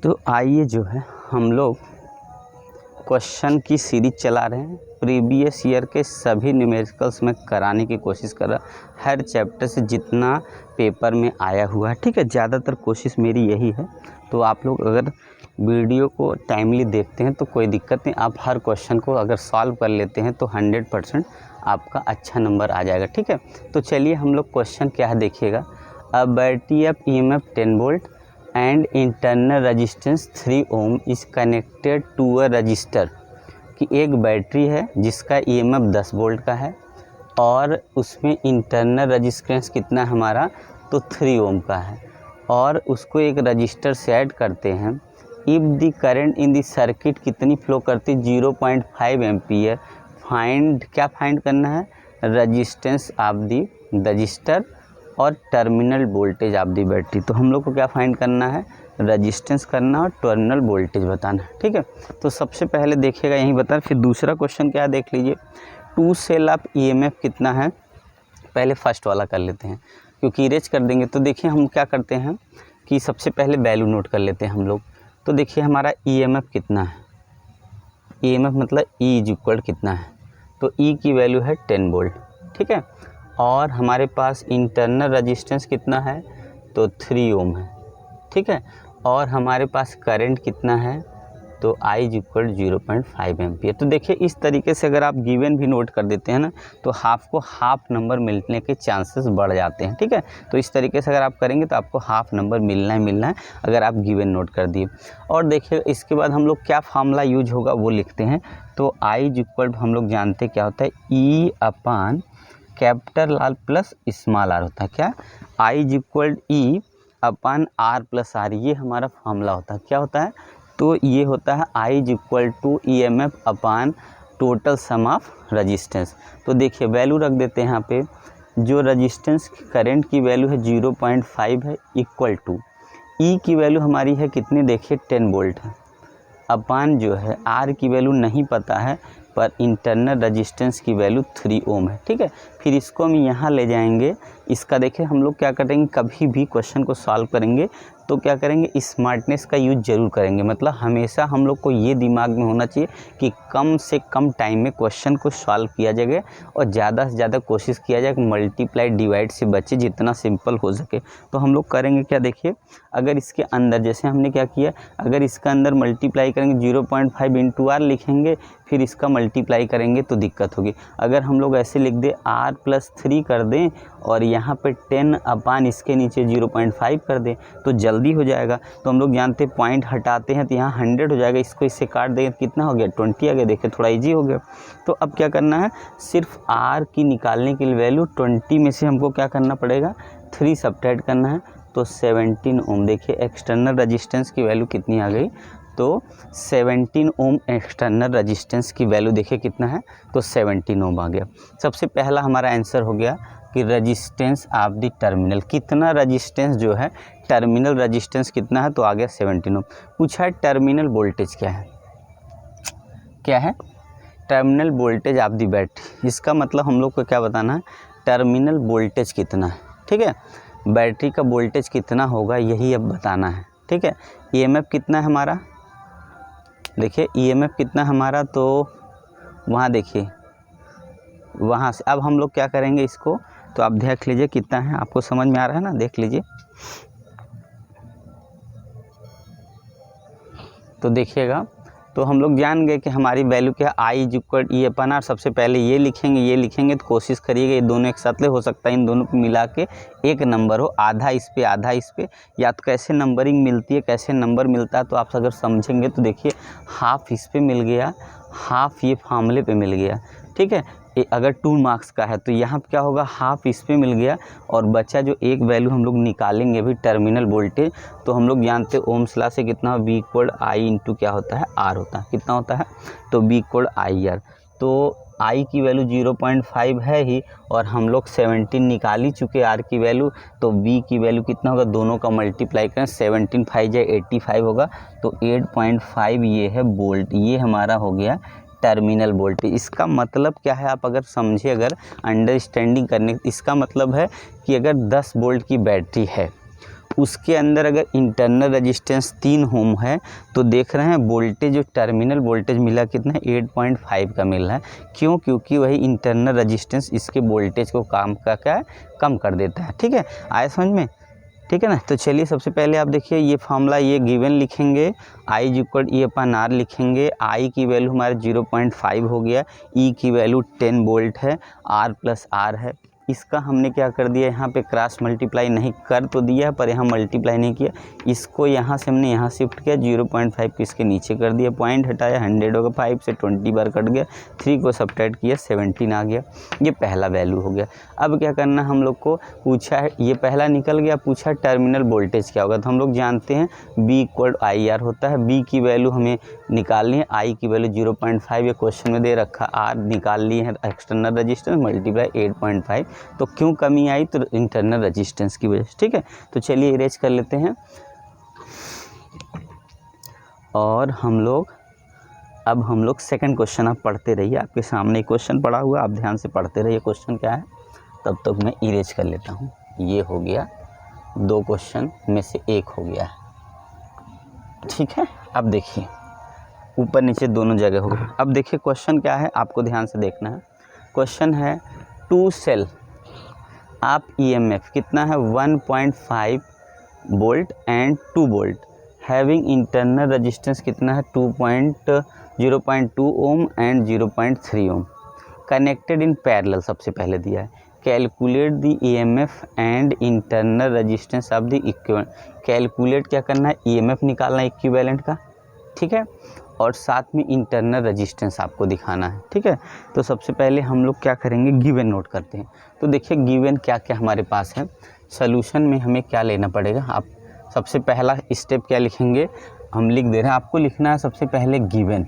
तो आइए जो है हम लोग क्वेश्चन की सीरीज चला रहे हैं। प्रीवियस ईयर के सभी न्यूमेरिकल्स में कराने की कोशिश कर रहा, हर चैप्टर से जितना पेपर में आया हुआ है, ठीक है। ज़्यादातर कोशिश मेरी यही है। तो आप लोग अगर वीडियो को टाइमली देखते हैं तो कोई दिक्कत नहीं, आप हर क्वेश्चन को अगर सॉल्व कर लेते हैं तो 100% आपका अच्छा नंबर आ जाएगा, ठीक है। तो चलिए हम लोग क्वेश्चन क्या है देखिएगा। A battery of EMF 10 volt and internal resistance 3 ohm is connected to a resistor. कि एक बैटरी है जिसका EMF 10 वोल्ट का है और उसमें इंटरनल रजिस्टेंस कितना है हमारा, तो 3 ओम का है, और उसको एक रजिस्टर से ऐड करते हैं। If the current in the circuit कितनी फ्लो करती, 0.5 एम्पियर। फाइंड, क्या फाइंड करना है, रजिस्टेंस ऑफ द रजिस्टर और terminal voltage of the battery. तो हम लोग को क्या फाइंड करना है, रजिस्टेंस करना और टर्मिनल वोल्टेज बताना है, ठीक है। तो सबसे पहले देखिएगा यही बता, फिर दूसरा क्वेश्चन क्या है देख लीजिए। 2 सेल ऑफ EMF कितना है, पहले फर्स्ट वाला कर लेते हैं क्योंकि इरेज कर देंगे। तो देखिए हम क्या करते हैं कि सबसे पहले वैल्यू नोट कर लेते हैं हम लोग। तो देखिए हमारा EMF कितना है, EMF मतलब E इज इक्वल कितना है, तो E की वैल्यू है 10 वोल्ट, ठीक है। और हमारे पास इंटरनल रजिस्टेंस कितना है, तो 3 ओम है, ठीक है। और हमारे पास करंट कितना है, तो I इज इक्वल 0.5 एम्पियर। तो देखिए इस तरीके से अगर आप गिवन भी नोट कर देते हैं ना, तो आपको हाफ नंबर मिलने के चांसेस बढ़ जाते हैं, ठीक है। तो इस तरीके से अगर आप करेंगे तो आपको हाफ नंबर मिलना है अगर आप गिवन नोट कर दिए। और देखिए इसके बाद हम लोग क्या फार्मूला यूज होगा वो लिखते हैं। तो I इज इक्वल हम लोग जानते क्या होता है, E upon capital R plus small r होता है। क्या, I is equal E upon R plus R, ये हमारा फार्मूला होता है। क्या होता है, तो ये होता है I is equal to EMF upon total sum of resistance. तो देखिए वैल्यू रख देते हैं यहाँ पे, जो रजिस्टेंस करंट की वैल्यू है 0.5 है, इक्वल टू E की वैल्यू हमारी है कितनी, देखिए 10 वोल्ट है, अपान जो है R की वैल्यू नहीं पता है पर इंटरनल रजिस्टेंस की वैल्यू 3 ओम है, ठीक है। फिर इसको हम यहाँ ले जाएंगे। इसका देखिए हम लोग क्या करेंगे, कभी भी क्वेश्चन को सॉल्व करेंगे तो क्या करेंगे, स्मार्टनेस का यूज जरूर करेंगे। मतलब हमेशा हम लोग को ये दिमाग में होना चाहिए कि कम से कम टाइम में क्वेश्चन को सॉल्व किया जाएगा और ज़्यादा से ज़्यादा कोशिश किया जाए कि मल्टीप्लाई डिवाइड से बचे, जितना सिंपल हो सके। तो हम लोग करेंगे क्या, देखिए अगर इसके अंदर जैसे हमने क्या किया, अगर इसका अंदर मल्टीप्लाई करेंगे 0.5 इंटू R लिखेंगे, फिर इसका मल्टीप्लाई करेंगे तो दिक्कत होगी। अगर हम लोग ऐसे लिख दें R प्लस 3 कर दें और यहाँ पे 10 अपान इसके नीचे 0.5 कर दें तो जल्दी हो जाएगा। तो हम लोग जानते हैं पॉइंट हटाते हैं तो यहाँ 100 हो जाएगा, इसको इससे काट देंगे कितना हो गया, 20 आ गया। देखिए थोड़ा इजी हो गया। तो अब क्या करना है, सिर्फ R की निकालने के लिए वैल्यू 20 में से हमको क्या करना पड़ेगा, 3 सब्ट्रैक्ट करना है, तो 17 ओम। देखिए एक्सटर्नल रजिस्टेंस की वैल्यू कितनी आ गई, तो 17 ओम एक्सटर्नल रजिस्टेंस की वैल्यू देखिए कितना है, तो 17 ओम आ गया। सबसे पहला हमारा आंसर हो गया कि रजिस्टेंस ऑफ द टर्मिनल, कितना रजिस्टेंस जो है, टर्मिनल रजिस्टेंस कितना है, तो आ गया 17 ओम। पूछा है टर्मिनल वोल्टेज क्या है, क्या है terminal voltage of the battery. इसका मतलब हम लोग को क्या बताना है, टर्मिनल वोल्टेज कितना है, ठीक है। बैटरी का वोल्टेज कितना होगा यही अब बताना है, ठीक है। EMF कितना है हमारा, देखिए EMF कितना हमारा, तो वहाँ देखिए वहाँ से अब हम लोग क्या करेंगे इसको, तो आप देख लीजिए कितना है, आपको समझ में आ रहा है ना, देख लीजिए। तो देखिएगा, तो हम लोग जान गए कि हमारी वैल्यू क्या है, I is equal E upon R। सबसे पहले ये लिखेंगे तो कोशिश करिएगा ये दोनों एक साथ ले, हो सकता है इन दोनों को मिला के एक नंबर हो, आधा इस पे आधा इस पे, या तो कैसे नंबरिंग मिलती है, कैसे नंबर मिलता है, तो आप अगर समझेंगे तो देखिए हाफ इस पे मिल गया, हाफ ये फार्मूले पे मिल गया, ठीक है। अगर 2 मार्क्स का है तो यहाँ क्या होगा, हाफ इस पे मिल गया और बचा जो एक वैल्यू हम लोग निकालेंगे अभी टर्मिनल वोल्टेज। तो हम लोग जानते हैं ओम्स लॉ से कितना, V इक्वल I इंटू क्या होता है, R होता है, कितना होता है, तो V इक्वल IR। तो I की वैल्यू 0.5 है ही और हम लोग 17 निकाल ही चुके R की वैल्यू, तो V की वैल्यू कितना होगा, दोनों का मल्टीप्लाई करें, 17 5 जाए 85 होगा, तो 8.5 ये है वोल्ट, ये हमारा हो गया टर्मिनल वोल्टेज। इसका मतलब क्या है, आप अगर समझे, अगर अंडरस्टैंडिंग करने, इसका मतलब है कि अगर 10 वोल्ट की बैटरी है उसके अंदर अगर इंटरनल रेजिस्टेंस 3 ओम है तो देख रहे हैं वोल्टेज, जो टर्मिनल वोल्टेज मिला कितना है 8.5 का मिल रहा है। क्यों? क्योंकि वही इंटरनल रेजिस्टेंस इसके वोल्टेज को काम का क्या है, कम कर देता है। ठीक है, आए समझ में? ठीक है ना। तो चलिए सबसे पहले आप देखिए ये फार्मूला, ये गिवन लिखेंगे, आई इक्वल E/R लिखेंगे। आई की वैल्यू हमारे 0.5 हो गया, ई की वैल्यू 10 वोल्ट है, आर प्लस आर है। इसका हमने क्या कर दिया, यहाँ पे क्रॉस मल्टीप्लाई नहीं कर तो दिया पर यहाँ मल्टीप्लाई नहीं किया। इसको यहाँ से हमने यहाँ शिफ्ट किया, 0.5 को इसके नीचे कर दिया, पॉइंट हटाया, 100 होगा, 5 से 20 बार कट गया, 3 को सब्ट्रैक्ट किया, 17 आ गया। ये पहला वैल्यू हो गया। अब क्या करना, हम लोग को पूछा है, ये पहला निकल गया, पूछा टर्मिनल वोल्टेज क्या होगा। तो हम लोग जानते हैं B इक्वल IR होता है। B की वैल्यू हमें निकालनी है, I की वैल्यू 0.5 ये क्वेश्चन में दे रखा, R निकाल ली है एक्सटर्नल रजिस्टेंस मल्टीप्लाई 8.5। तो क्यों कमी आई, तो इंटरनल रेजिस्टेंस की वजह से। ठीक है, तो चलिए इरेज कर लेते हैं। और अब हम लोग सेकंड क्वेश्चन आप पढ़ते रहिए, आपके सामने क्वेश्चन पढ़ा हुआ, आप ध्यान से पढ़ते रहिए क्वेश्चन क्या है, तब तक मैं इरेज कर लेता हूँ। ये हो गया, 2 क्वेश्चन में से एक हो गया है। ठीक है, अब देखिए ऊपर नीचे दोनों जगह हो गया। अब देखिए क्वेश्चन क्या है, आपको ध्यान से देखना है। क्वेश्चन है 2 सेल आप EMF कितना है 1.5 volt and 2 volt, having internal resistance कितना है 0.2 ohm and 0.3 ohm, connected in parallel. सबसे पहले दिया है calculate the EMF and internal resistance of the equivalent. Calculate क्या करना है, EMF निकालना है इक्विवेलेंट का। ठीक है, और साथ में इंटरनल रेजिस्टेंस आपको दिखाना है। ठीक है, तो सबसे पहले हम लोग क्या करेंगे, गिवन नोट करते हैं। तो देखिए गिवन क्या क्या हमारे पास है, सोल्यूशन में हमें क्या लेना पड़ेगा। आप सबसे पहला स्टेप क्या लिखेंगे, हम लिख दे रहे हैं, आपको लिखना है सबसे पहले गिवन।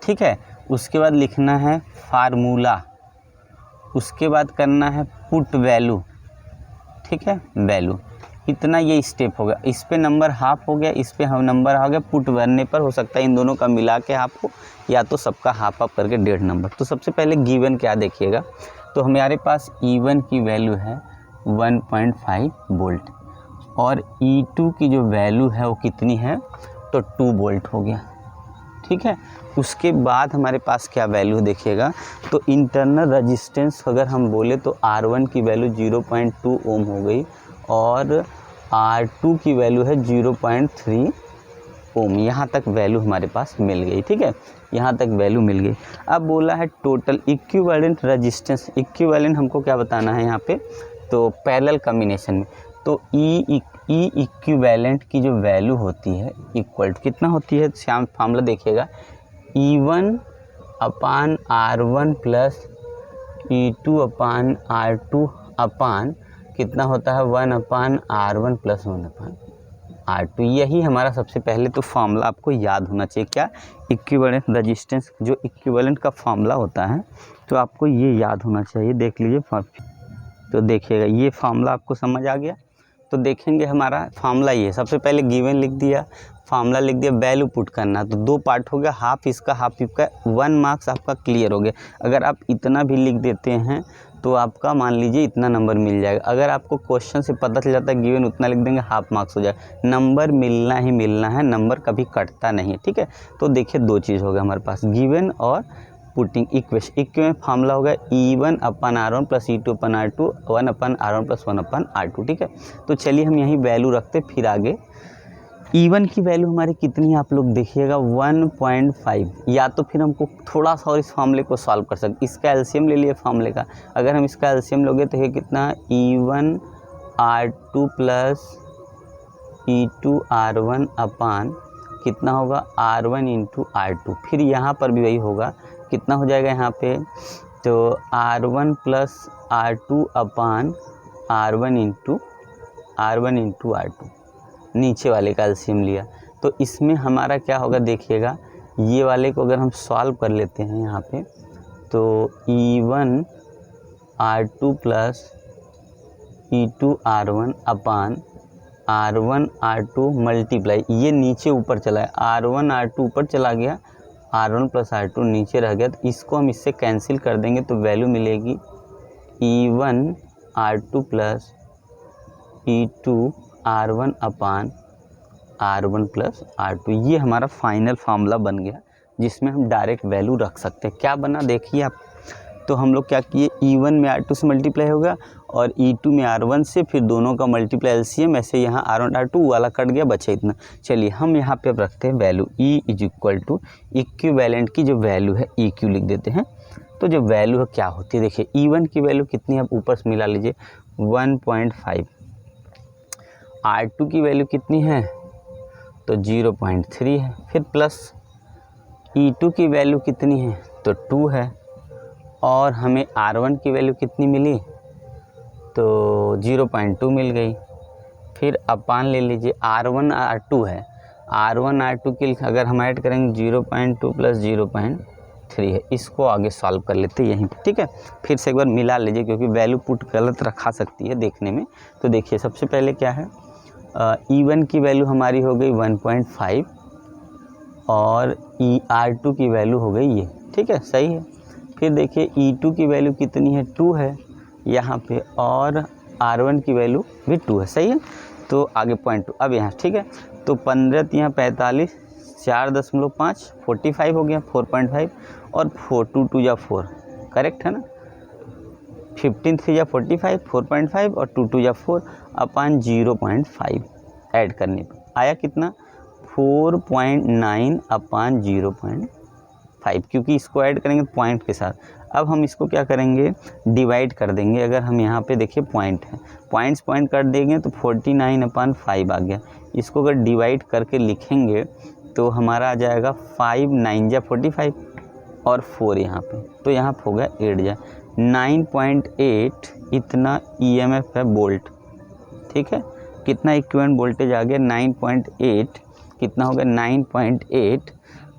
ठीक है, उसके बाद लिखना है फार्मूला, उसके बाद करना है पुट वैल्यू। ठीक है, वैल्यू, इतना ये स्टेप हो गया। इस पे नंबर हाफ हो गया, इस पे हम नंबर आ गया। पुट भरने पर हो सकता है इन दोनों का मिला के हाफ हो, या तो सबका हाफ हाफ करके 1.5 नंबर। तो सबसे पहले गिवन क्या देखिएगा, तो हमारे पास E1 की वैल्यू है 1.5 वोल्ट और E2 की जो वैल्यू है वो कितनी है, तो 2 वोल्ट हो गया। ठीक है, उसके बाद हमारे पास क्या वैल्यू देखिएगा, तो इंटरनल रेजिस्टेंस अगर हम बोले तो R1 की वैल्यू 0.2 ओम हो गई और R2 की वैल्यू है 0.3 ओम। यहाँ तक वैल्यू हमारे पास मिल गई। ठीक है, यहाँ तक वैल्यू मिल गई। अब बोला है टोटल इक्विवेलेंट रेजिस्टेंस। इक्विवेलेंट हमको क्या बताना है यहाँ पे, तो पैरेलल कॉम्बिनेशन में, तो ई इक्विवेलेंट की जो वैल्यू होती है इक्वल कितना होती है, श्याम फार्मूला देखिएगा, E1/R1 प्लस E2/R2 अपान कितना होता है 1/R1 प्लस 1/R2। यही हमारा सबसे पहले तो फार्मूला आपको याद होना चाहिए। क्या, इक्विवेलेंट रेजिस्टेंस, जो इक्विवेलेंट का फार्मूला होता है तो आपको ये याद होना चाहिए। देख लीजिए, तो देखिएगा ये फार्मूला आपको समझ आ गया। तो देखेंगे हमारा फार्मूला ये, सबसे पहले गिवन लिख दिया, फार्मूला लिख दिया, वैल्यू पुट करना। तो 2 पार्ट हो गया, हाफ इसका हाफ इसका, 1 मार्क्स आपका क्लियर हो गया। अगर आप इतना भी लिख देते हैं तो आपका मान लीजिए इतना नंबर मिल जाएगा। अगर आपको क्वेश्चन से पता चल जाता है गिवन उतना लिख देंगे, हाफ मार्क्स हो जाएगा। नंबर मिलना ही मिलना है, नंबर कभी कटता नहीं है। ठीक है, तो देखिए 2 चीज़ हो गया हमारे पास, गिवन और पुटिंग इक्वेशन। इक्वेशन फार्मूला होगा E1/R1 plus E2/R2 1/R1 plus 1/R2। ठीक है, तो चलिए हम यही वैल्यू रखते, फिर आगे E1 की वैल्यू हमारी कितनी है आप लोग देखिएगा 1.5, या तो फिर हमको थोड़ा सा और इस फार्मूले को सॉल्व कर सकते, इसका एलसीएम ले लिए फार्मूले का। अगर हम इसका एलसीएम लोगे तो ये कितना, E1R2 प्लस E2R1 अपान कितना होगा R1 इंटू R2। फिर यहाँ पर भी वही होगा, कितना हो जाएगा यहाँ पे, तो R1 प्लस R2 अपान R1 इंटू R2। नीचे वाले का एलसीएम लिया, तो इसमें हमारा क्या होगा देखिएगा, ये वाले को अगर हम सॉल्व कर लेते हैं यहाँ पे, तो E1R2 प्लस E2R1 अपान R1R2 मल्टीप्लाई, ये नीचे ऊपर चला है, R1R2 ऊपर चला गया, R1 प्लस R2 नीचे रह गया। तो इसको हम इससे कैंसिल कर देंगे तो वैल्यू मिलेगी E1R2 प्लस R1 अपान R1 प्लस R2। ये हमारा फाइनल फार्मूला बन गया जिसमें हम डायरेक्ट वैल्यू रख सकते हैं। क्या बना देखिए आप, तो हम लोग क्या किए, E1 में R2 से मल्टीप्लाई होगा और E2 में R1 से, फिर दोनों का मल्टीप्लाई LCM, ऐसे यहाँ R1 R2 वाला कट गया, बचा इतना। चलिए हम यहाँ पे अब रखते हैं value E is equal to equivalent की जो वैल्यू है EQ लिख देते हैं। तो जो वैल्यू है क्या होती है देखिए, E1 की वैल्यू कितनी है, आप ऊपर से मिला लीजिए 1.5, R2 की वैल्यू कितनी है तो 0.3 है, फिर प्लस E2 की वैल्यू कितनी है तो 2 है, और हमें R1 की वैल्यू कितनी मिली तो 0.2 मिल गई। फिर अपान ले लीजिए R1 R2 है, R1 R2 के अगर हम ऐड करेंगे 0.2 प्लस 0.3 है। इसको आगे सॉल्व कर लेते हैं यहीं पे, ठीक है। फिर से एक बार मिला लीजिए क्योंकि वैल्यू पुट गलत रखा सकती है देखने में। तो देखिए सबसे पहले क्या है, E1 की वैल्यू हमारी हो गई 1.5 और R2 की वैल्यू हो गई ये, ठीक है, सही है। फिर देखिए E2 की वैल्यू कितनी है 2 है यहाँ पे, और R1 की वैल्यू भी 2 है, सही है। तो आगे 0.2 अब यहाँ, ठीक है। तो 15 यहाँ 45, 4.5 45 हो गया, 4.5 और 4 2 2 या 4, करेक्ट है ना। 15 3 या 45, 4.5 और 2 2 या 4 अपान 0.5 ऐड करने पर आया कितना 4.9 अपान 0.5, क्योंकि इसको ऐड करेंगे पॉइंट के साथ। अब हम इसको क्या करेंगे, डिवाइड कर देंगे। अगर हम यहाँ पे देखिए पॉइंट है, पॉइंट कर देंगे तो 49 अपान 5 आ गया। इसको अगर डिवाइड करके लिखेंगे तो हमारा आ जाएगा 5 9 जा 45 और 4 यहाँ पे, तो यहाँ पे हो गया 8 जा 9.8 इतना EMF है वोल्ट, ठीक है। कितना इक्विवेलेंट वोल्टेज आ गया 9.8, कितना हो गया 9.8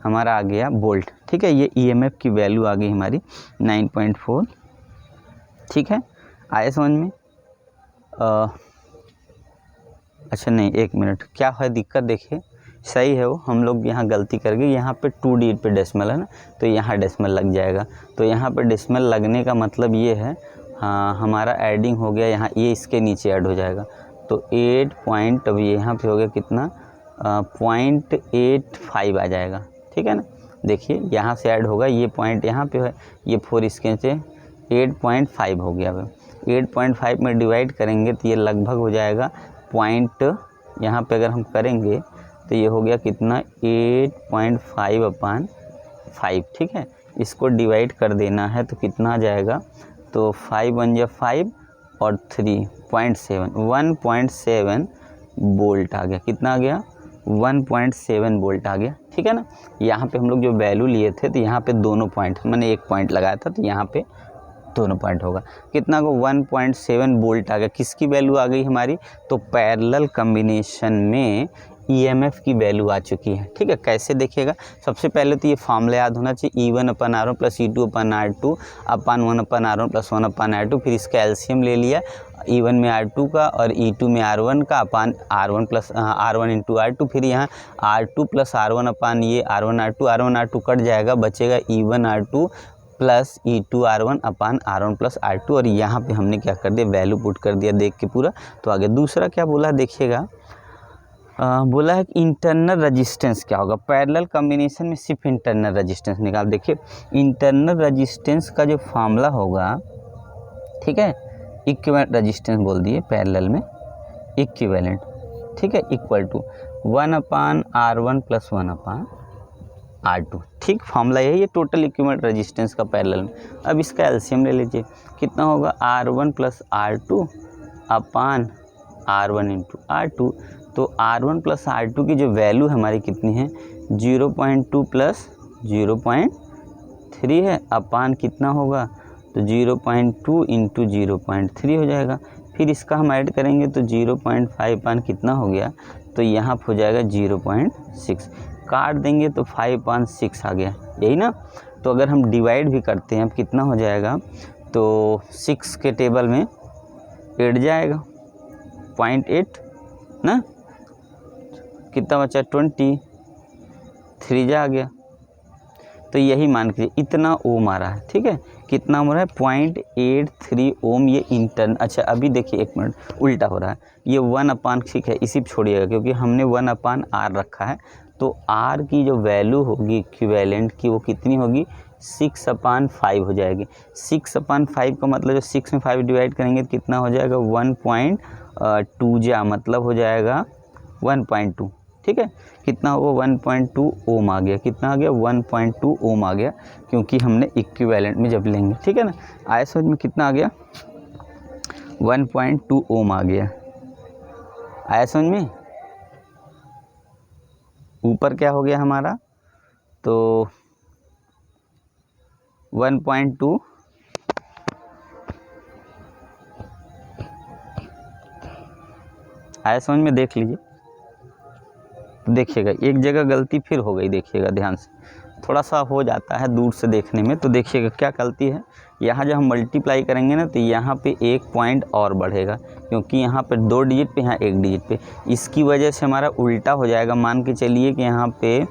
हमारा आ गया वोल्ट, ठीक है। ये EMF की वैल्यू आ गई हमारी 9.4, ठीक है। आया समझ में। अच्छा नहीं, एक मिनट, क्या है दिक्कत देखिए, सही है वो, हम लोग यहाँ गलती कर गए, यहाँ पे 2D पे डेसिमल है ना, तो यहाँ डेसिमल लग जाएगा। तो यहाँ पे डेसिमल लगने का मतलब ये है, हाँ हमारा एडिंग हो गया यहाँ, ये इसके नीचे ऐड हो जाएगा। तो 8 पॉइंट, अब यहाँ पे हो गया कितना 0.85 आ जाएगा, ठीक है ना। देखिए यहाँ से ऐड होगा, ये पॉइंट यहाँ पे है, ये 4 इसके से 8.5 हो गया। अब 8.5 में डिवाइड करेंगे तो ये लगभग हो जाएगा पॉइंट, यहाँ पे अगर हम करेंगे तो ये हो गया कितना 8.5 अपान 5, ठीक है। इसको डिवाइड कर देना है तो कितना आ जाएगा, तो 5 1 या 5 और 3.7 1.7 वोल्ट आ गया। कितना आ गया 1.7 वोल्ट आ गया, ठीक है ना। यहाँ पे हम लोग जो वैल्यू लिए थे तो यहाँ पे दोनों पॉइंट, मैंने एक पॉइंट लगाया था तो यहाँ पे दोनों पॉइंट होगा। कितना को 1.7 वोल्ट आ गया। किसकी वैल्यू आ गई हमारी, तो पैरेलल कॉम्बिनेशन में EMF की वैल्यू आ चुकी है, ठीक है। कैसे देखिएगा, सबसे पहले तो ये फार्मूला याद होना चाहिए, E1 अपान R1 प्लस E2 अपान R2 अपान 1 upon R1 plus 1 upon R2। फिर इसका LCM ले लिया, E1 में R2 का और E2 में R1 का अपान R1 plus R1 into R2। फिर यहाँ R2 प्लस R1 अपान ये R1 R2 कट जाएगा, बचेगा E1 R2 plus E2 R1 अपान R1 प्लस R2। और यहाँ पे हमने क्या कर दिया, वैल्यू पुट कर दिया देख के पूरा। तो आगे दूसरा क्या बोला देखिएगा, बोला है कि इंटरनल रेजिस्टेंस क्या होगा। पैरेलल कॉम्बिनेशन में सिर्फ इंटरनल रेजिस्टेंस निकाल। देखिए इंटरनल रेजिस्टेंस का जो फार्मूला होगा, ठीक है, इक्विवेलेंट रेजिस्टेंस बोल दिए पैरेलल में, इक्विवेलेंट, ठीक है, equal to 1 upon R1 plus 1 upon R2, ठीक। फार्मूला यही है टोटल इक्विवेलेंट रेजिस्टेंस का पैरेलल में। अब इसका LCM ले लीजिए, कितना होगा R1 प्लस R2 अपान R1 इंटू R2। तो R1 प्लस R2 की जो वैल्यू हमारी कितनी है 0.2 प्लस 0.3 है, अपान कितना होगा तो 0.2 इंटू 0.3 हो जाएगा। फिर इसका हम ऐड करेंगे तो 0.5 अपान कितना हो गया, तो यहाँ हो जाएगा 0.6, काट देंगे तो 5/6 आ गया, यही ना। तो अगर हम डिवाइड भी करते हैं अब कितना हो जाएगा, तो 6 के टेबल में 8 जाएगा, 0.8 ना, कितना बचा 20, 3 जा आ गया। तो यही मान के इतना ओम आ रहा है, ठीक है। कितना ओम रहा है 0.83 ओम ये इंटरन। अच्छा अभी देखिए 1 मिनट, उल्टा हो रहा है, ये 1/6 है, इसी पे छोड़िएगा क्योंकि हमने 1/r रखा है। तो r की जो वैल्यू होगी इक्विवेलेंट की वो कितनी होगी 6/5 हो जाएगी। 6/5 का मतलब जो 6 में 5 डिवाइड करेंगे तो कितना हो जाएगा 1.2 जा मतलब हो जाएगा 1.2, ठीक है। कितना होगा 1.2 ओम आ गया। कितना आ गया 1.2 ओम आ गया क्योंकि हमने इक्विवेलेंट में जब लेंगे, ठीक है ना। आया समझ में कितना आ गया 1.2 ओम आ गया। आया समझ में। ऊपर क्या हो गया हमारा तो 1.2 आया समझ में। देख लीजिए, देखिएगा एक जगह गलती फिर हो गई, देखिएगा ध्यान से, थोड़ा सा हो जाता है दूर से देखने में। तो देखिएगा क्या गलती है, यहाँ जब हम मल्टीप्लाई करेंगे ना तो यहाँ पे 1 पॉइंट और बढ़ेगा क्योंकि यहाँ पे 2 डिजिट पे, यहाँ 1 डिजिट पे, इसकी वजह से हमारा उल्टा हो जाएगा। मान के चलिए कि यहाँ पे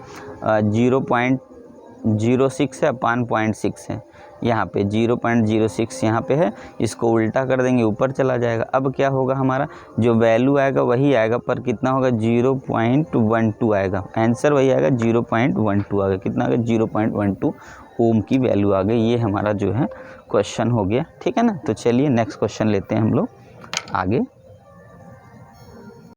0.06 है, 1.6 है, यहाँ पे 0.06 यहाँ पे है, इसको उल्टा कर देंगे ऊपर चला जाएगा। अब क्या होगा हमारा जो वैल्यू आएगा वही आएगा पर कितना होगा 0.12 आएगा। आंसर वही आएगा 0.12 आ गया। कितना आ गया 0.12 ओम की वैल्यू आ गई। ये हमारा जो है क्वेश्चन हो गया, ठीक है ना। तो चलिए नेक्स्ट क्वेश्चन लेते हैं हम लोग आगे।